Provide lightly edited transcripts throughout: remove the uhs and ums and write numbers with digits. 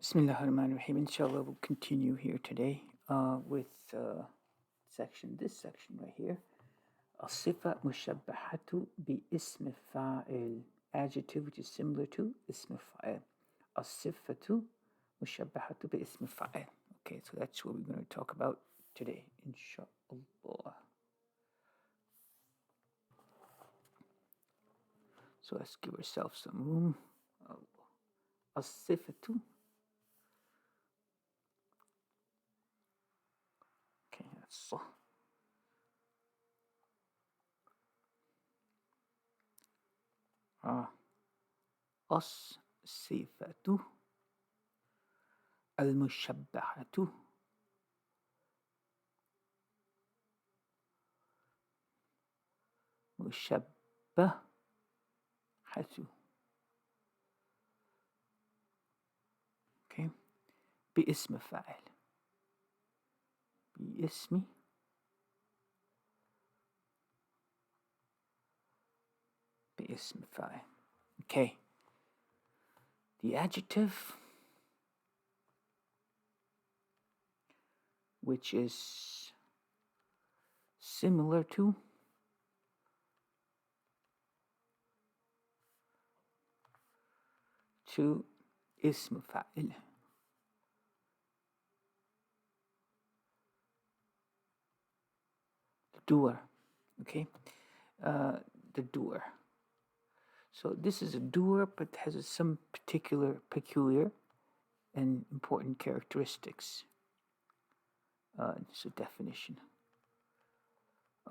Bismillahirrahmanirrahim. Inshallah, we'll continue here today with this section right here. Siffah mushahabatu bi ism fa'il. Adjective which is similar to ism fa'il. Siffatu mushahabatu bi ism fa'il. Okay, so that's what we're going to talk about today, inshallah. So let's give ourselves some room. Siffatu. Okay, that's so. الصفة المشبهة مشبهة okay باسم فاعل باسم فاعل. Okay, the adjective which is similar to اسم فاعل. The doer. Okay, the doer. So this is a doer, but has some peculiar and important characteristics. It's a definition.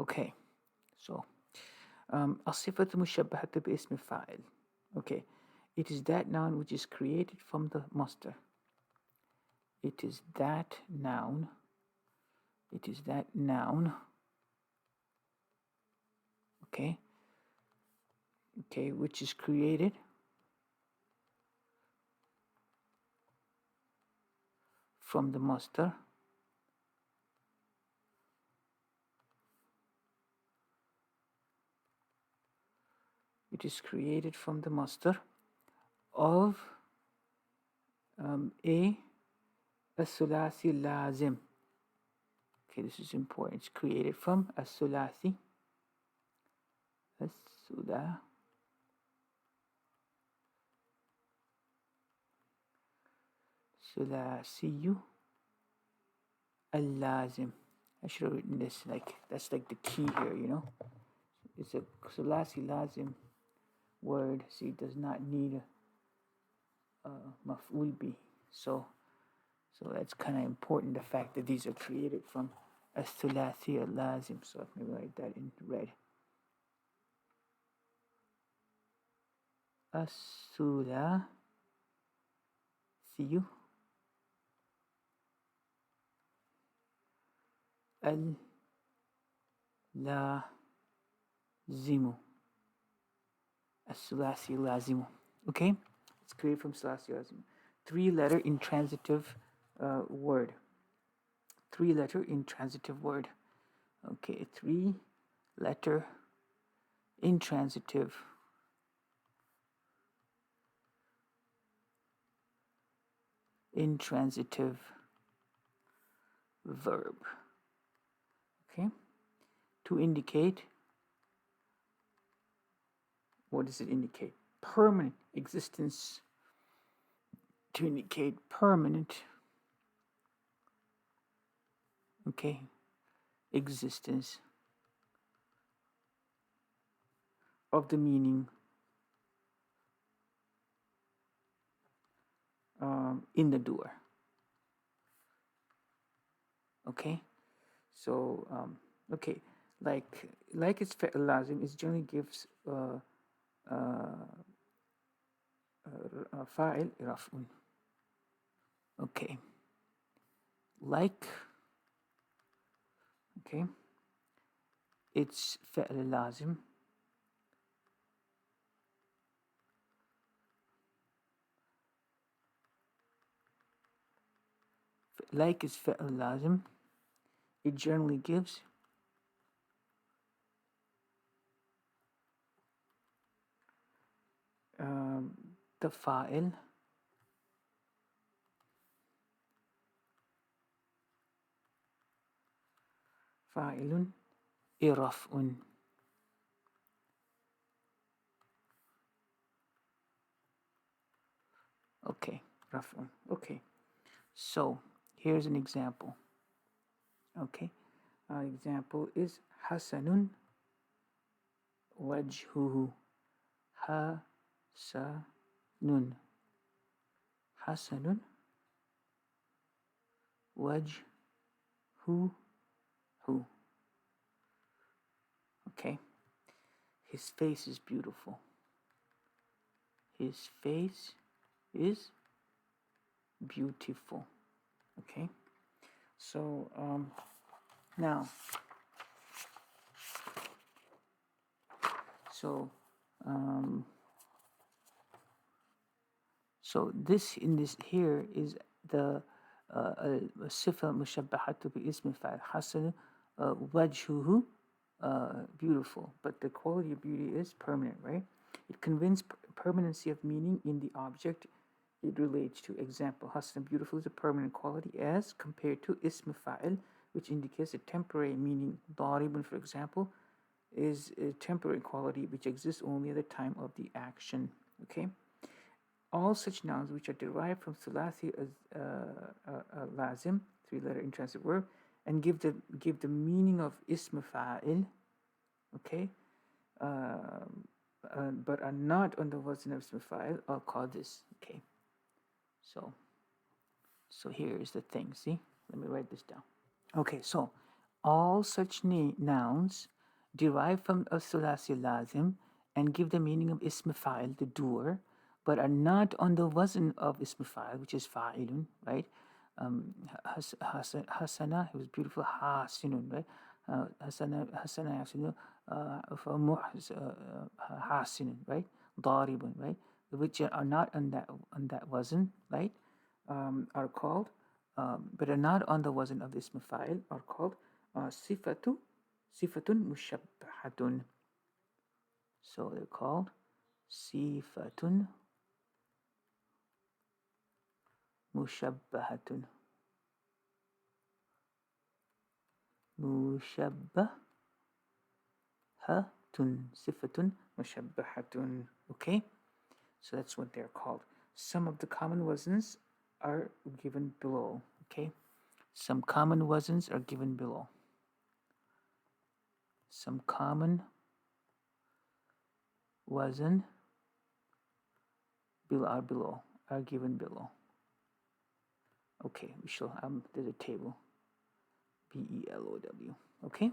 Okay, so الصفة المشبهة باسم فاعل. Okay, it is that noun which is created from the masdar. It is that noun. Okay, which is created from the masdar. It is created from the masdar of a sulasi lazim. Okay, this is important. It's created from a sulasi. Sulasiyu al-lazim. I should have written this that's like the key here, you know. It's a sulasi lazim word. See, it does not need a maf'ul bi. So that's kind of important, the fact that these are created from a sulasi al-lazim. So let me write that in red. As-sulasiyu al-lazimu. As-sulasi al-lazimu. Okay? It's created from sulasi al-lazimu. 3-letter intransitive word. 3-letter intransitive word. Okay, 3-letter intransitive verb. Okay, to indicate, what does it indicate? Permanent existence. To indicate permanent, okay, existence of the meaning in the doer. Okay, so okay, like its fi'l lazim, it generally gives fa'il raf'un. Okay, like, okay, it's fi'l lazim. Like is fi'l lazim. It generally gives the fa'il fa'ilun, iraf'un. Okay, raf'un. Okay, so here's an example. Okay, our example is hasanun wajhuhu. Hasanun. Hasanun wajhuhu. Okay, his face is beautiful. His face is beautiful. Okay, so now, so this in this here is the siffah mushahabatu bi ismi fa'il hasan wajhuhu, beautiful, but the quality of beauty is permanent, right? It conveys permanency of meaning in the object it relates to. Example, hasan, beautiful, is a permanent quality as compared to ism fa'il, which indicates a temporary meaning. Daribun, for example, is a temporary quality which exists only at the time of the action. Okay, all such nouns which are derived from thulathi lazim, three-letter intransitive verb, and give the meaning of ism fa'il, okay, but are not on the wazn of ism fa'il, I'll call this. Okay, so here is the thing. See, let me write this down. Okay, so all such nouns derive from a thulathi lazim and give the meaning of ism fa'il, the doer, but are not on the wazn of ism fa'il, which is fa'ilun, right? Hasana, he was beautiful. Hasinun, right? Hasana yasinun. Hasinun, right? Daribun, right? Which are not on that wazn, right? Are called, but are not on the wazn of ism fa'il, are called sifatun mushabbahatun. So they're called sifatun mushabbahatun. Sifatun mushabbahatun. Okay, so that's what they're called. Some of the common wazns are given below. Okay, some common wazns are given below. Some common wazn are given below. Okay, we shall there's a table. BELOW. Okay.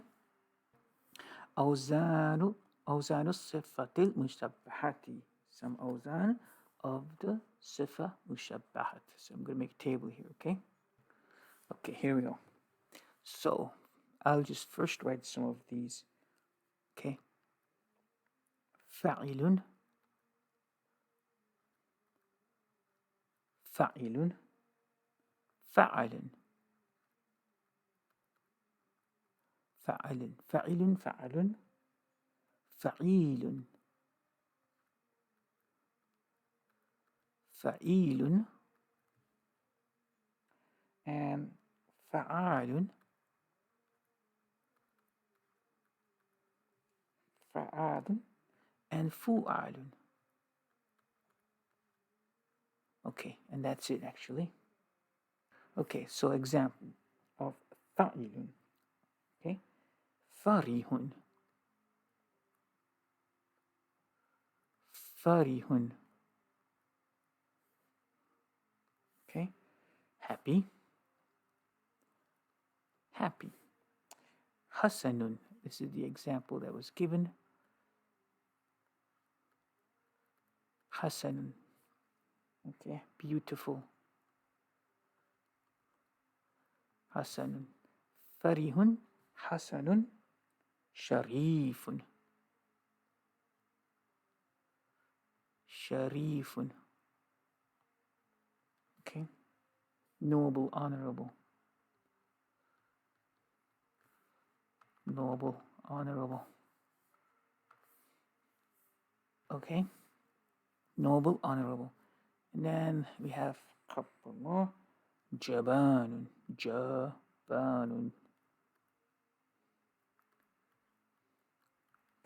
Awzanu sifatil mushabbahati. Some awzan of the siffah mushabbahat. So I'm going to make a table here. Okay. Okay, here we go. So I'll just first write some of these. Okay. Fa'ilun. Fa'ilun. Fa'alun. Fa'alun. Fa'ilun. Fa'alun. Fa'ilun. Fa'ilun. And fa'alun. Fa'alun. And fu'alun. Okay, and that's it actually. Okay, so example of fa'ilun. Okay, farihun. Farihun. Okay, happy. Happy. Hasanun. This is the example that was given. Hasanun. Okay, beautiful. Hasanun. Farihun. Hasanun. Sharifun. Sharifun. Okay, noble, honorable. Noble, honorable. Okay, noble, honorable. And then we have a couple more. Jabanun. Jabanun.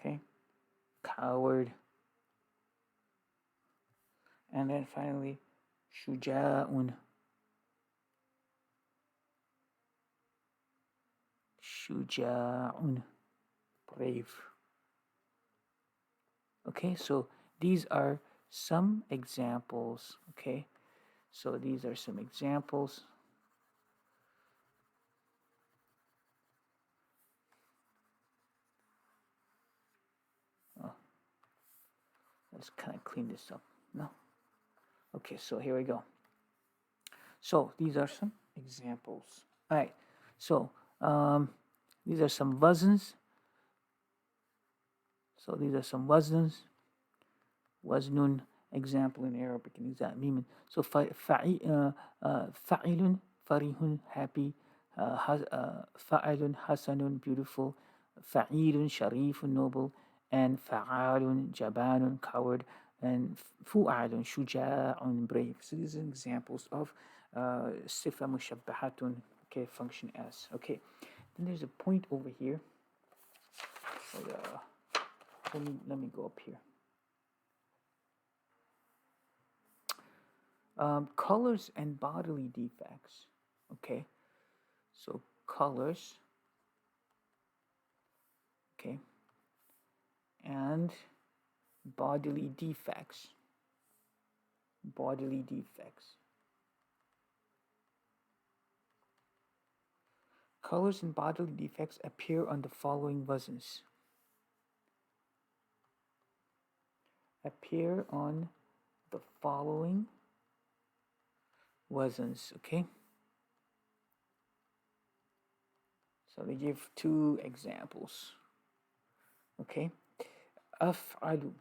Okay, coward. And then finally, shuja'un. Shuja'un, brave. Okay, so these are some examples. Okay, so these are some examples. Oh, let's kind of clean this up. No? Okay, so here we go. So these are some examples. All right, so these are some wazns. So these are some wazns. Waznun, example in Arabic and example. So fa'ilun, farihun, happy. Fa'ilun, hasanun, beautiful. Fa'ilun, sharifun, noble. And fa'alun, jabanun, coward. And fu'alun, shuja'un, brave. So these are examples of siffah mushabbahatun, okay, function as. Okay, then there's a point over here. Let me go up here. Colors and bodily defects. Okay, so colors. Okay, and bodily defects. Bodily defects. Colors and bodily defects appear on the following wazns. Appear on the following wazns. Okay. So they give two examples. Okay. Af'alu.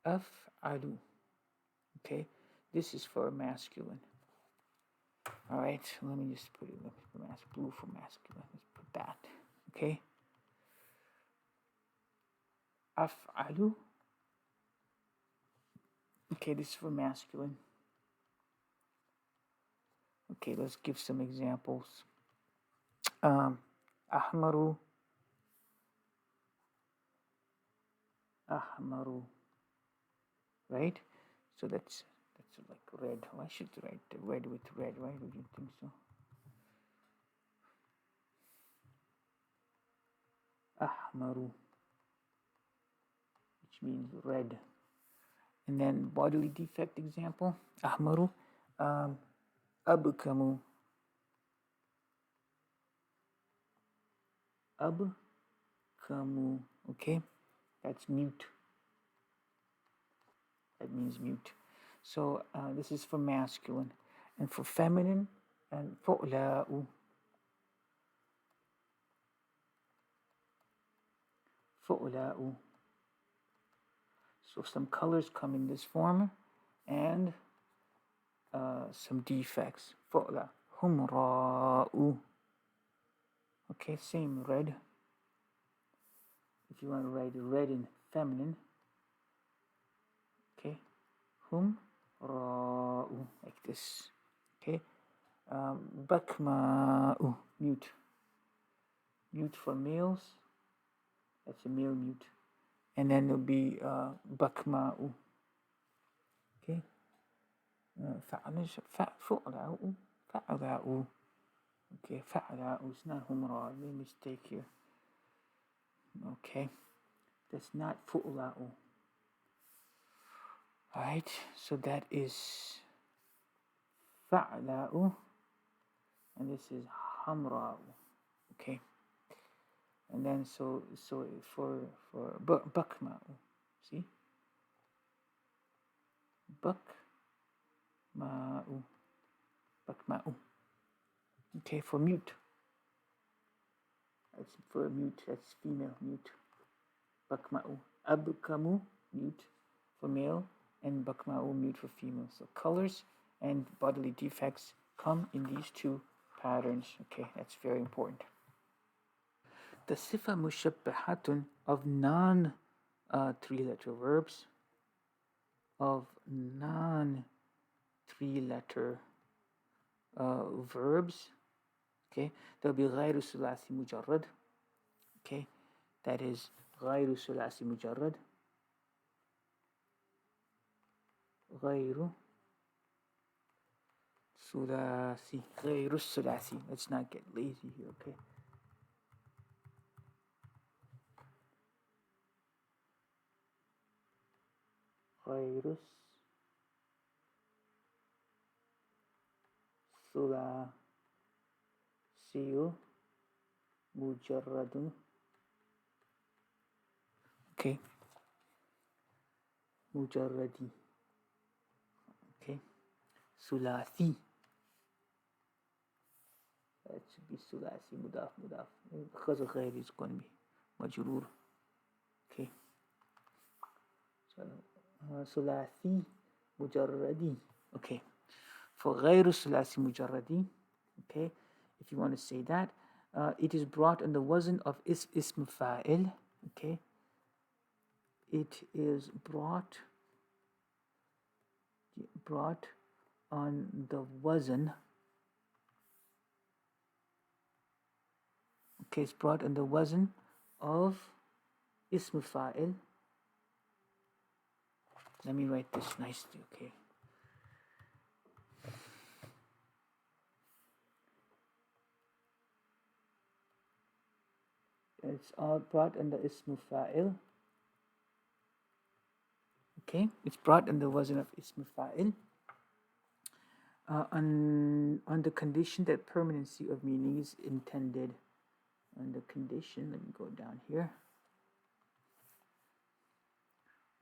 Af'alu. Okay. This is for masculine. All right. Let me just put it. Blue for masculine. Let's put that. Okay. Af'alu. Okay, this is for masculine. Okay, let's give some examples. Ahmaru. Ahmaru. Right? So that's like red. Why should I write red with red? Why would you think so? Ahmaru, which means red. And then bodily defect example. Ahmaru. Abkamu. Abkamu. Okay, that's mute. That means mute. So this is for masculine. And for feminine, and fu'la'u. Fu'la'u. So some colors come in this form, and some defects. Fu'la. Humra'u. Okay, same red. If you want to write red in feminine, okay, humra'u, like this. Okay, bakma'u, mute. Mute for males. That's a male mute. And then it'll be bakma'u. Okay. Fu'la'u. Fa'la'u. Okay, fa'la'u. It's not humra. Made a mistake here. Okay. That's not fu'la'u. Alright, so that is fa'la'u. And this is hamra'u. Okay. And then so for bakma'u. See? Bakma'u. Bakma'u. Okay, for mute. That's for mute. That's female mute. Bakma'u. Abkamu, mute for male, and bakma'u, mute for female. So colors and bodily defects come in these two patterns. Okay, that's very important. The siffah mushabbahatun of non three-letter verbs. Of non three-letter verbs. Okay, there'll be غير ثلاثي مجرد. Okay, that is غير ثلاثي مجرد. غير ثلاثي. غير الثلاثي. Let's not get lazy here. Okay. غير الثلاثي مجرد. Okay. مجردي. Okay. ثلاثي. That should be ثلاثي مضاف مضاف. Because of غير is going to be مجرور. Okay. So ثلاثي مجردي. Okay. For غير الثلاثي مجردي. Okay. If you want to say that, it is brought on the wazn of ism fa'il. Okay. It is brought on the wazn. Okay, it's brought on the wazn of ism fa'il. Let me write this nicely, okay. It's all brought on the ism fa'il. Okay, it's brought on the wazn of ism fa'il. On the condition that permanency of meaning is intended. On the condition, let me go down here.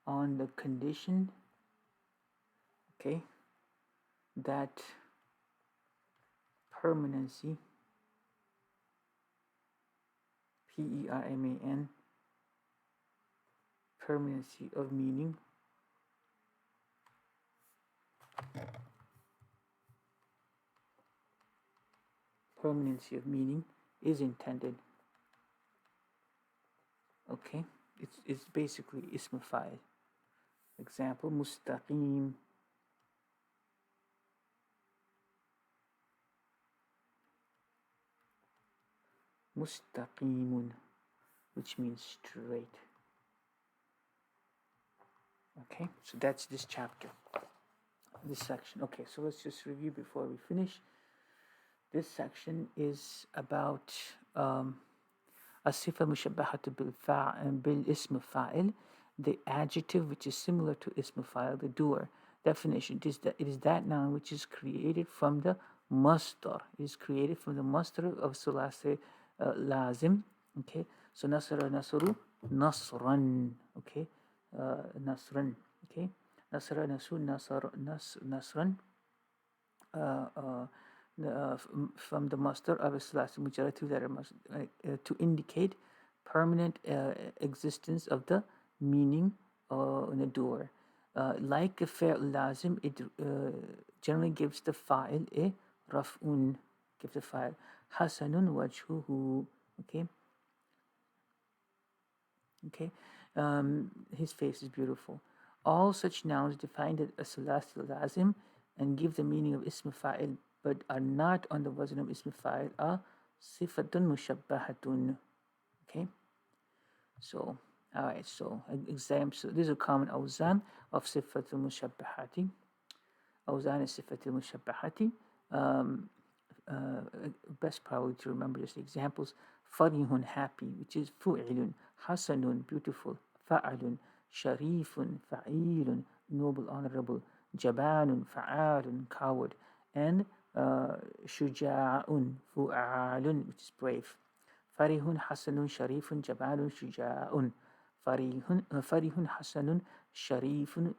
On the condition, okay, that permanency, P-E-R-M-A-N, permanency of meaning is intended. Okay, it's basically ism fa'il. Example, mustaqim. Mustaqimun, which means straight. Okay, so that's this chapter, this section. Okay, so let's just review before we finish. This section is about siffah mushahabatu bil ism fa'il, the adjective which is similar to ism fa'il, the doer. Definition: it is that noun which is created from the masdar. It is created from the masdar of sulasi lazim. Okay, so nasara nasru nasran. Okay, nasran. Okay, nasara nasu nasran. From the masdar of sulasi mujarrad that to indicate permanent existence of the meaning in the doer. Like a fi'l lazim, it generally gives the fa'il a raf'un. Gives the fa'il hasanun wajhuhu. Okay. Okay. His face is beautiful. All such nouns defined as sulasi lazim and give the meaning of ism fa'il but are not on the wazn of ism fa'il are siffatun mushabbahatun. Okay. So, alright, so example, so these are common awzan of siffatul mushabbahati. Awzan is siffatul mushabbahati. Best probably to remember just the examples. Farihun, happy, which is fu'ilun. Hasanun, beautiful. Fa'alun, sharifun, fa'ilun, noble, honorable. Jabanun, fa'alun, coward. And shuja'un, fu'alun, which is brave. Farihun, hasanun, sharifun, jabalun, shuja'un. Farihun, hasanun, sharifun,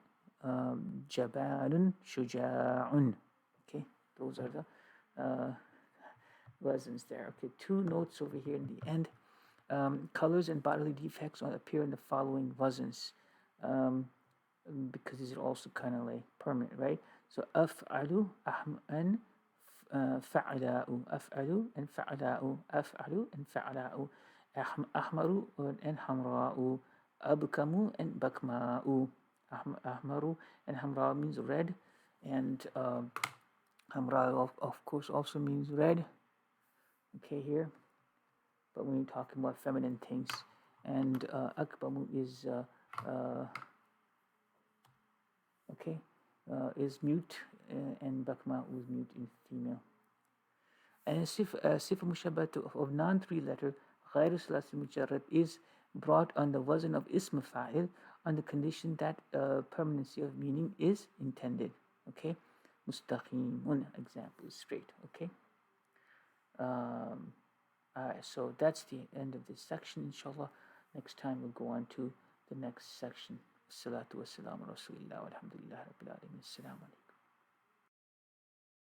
jabalun, shuja'un. Okay, those are the wazns there. Okay, two notes over here in the end. Colors and bodily defects appear in the following wazns, because these are also kind of like permanent, right? So af'alu and fa'ala'u, af'alu and fa'ala'u, af'alu and fa'ala'u, ahmaru and hamra'u, abkamu and bakma'u. Ahmaru and hamra'u means red, and hamra'u of course also means red. okay, here. But when you're talking about feminine things, and akbamu is okay, is mute, and bakma is mute in female. And a siffah mushahabatu of non-three letter غير ثلاثي mujarrad is brought on the wazn of ism fa'il on the condition that permanency of meaning is intended. Okay, mustaqimun, example is straight. Okay. Alright, so that's the end of this section. Inshallah, next time we'll go on to the next section. Salatu wassalamu ala rasulillah walhamdulillahi rabbil alamin. Assalamu alaikum.